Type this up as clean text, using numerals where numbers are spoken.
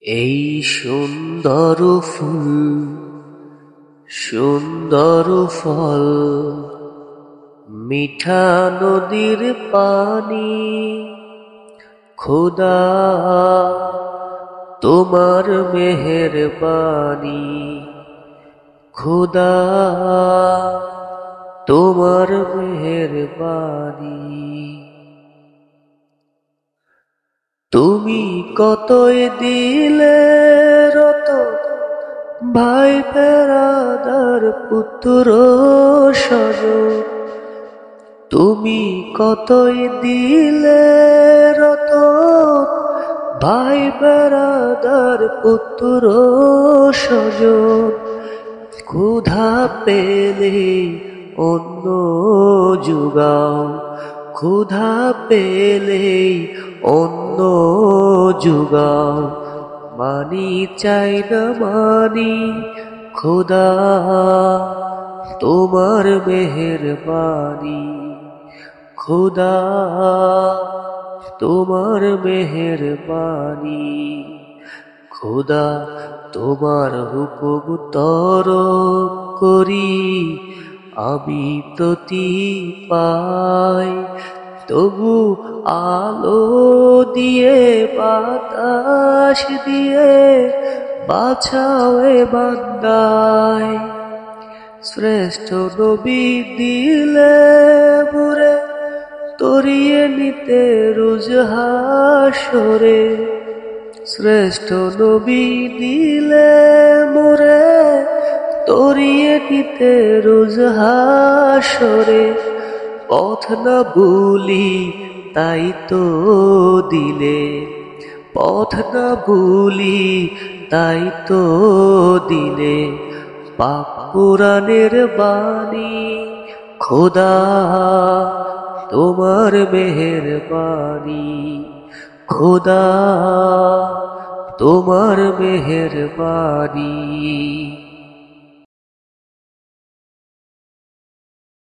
এই সুন্দর ফুল সুন্দর ফল, মিঠা নদীর পানি, খোদা তোমার মেহেরবানি, খোদা তোমার মেহেরবানি। তুমি কতই দিলে রতন ভাই বেরাদার পুত্র স্বজন, তুমি কতই দিলে রতন ভাই বেরাদার পুত্র স্বজন। ক্ষুধা পেলে অন্ন জুগাও, ক্ষুধা পেলে অন্ন জুগাও, মানি চাই না মানি, খোদা তোমার মেহেরবানি, খোদা তোমার মেহেরবানি। খোদা তোমার হুকুম তরক করি আমি প্রতি পাই, তবু আলো দিয়ে বাতাস দিয়ে বাঁচাও এ বান্দায়। শ্রেষ্ঠ নবী দিলে মুরে তরিয়ে নিতে রোজ হাসরে, শ্রেষ্ঠ নবী দিলে মোরে তরিয়ে নিতে রোজ হাসরে। পথ না ভুলি তাই তো দিলে, পথ না ভুলি তাই তো দিলে, পাক কুরআনের বাণী, খোদা তোমার মেহেরবানি, খোদা তোমার মেহেরবানি।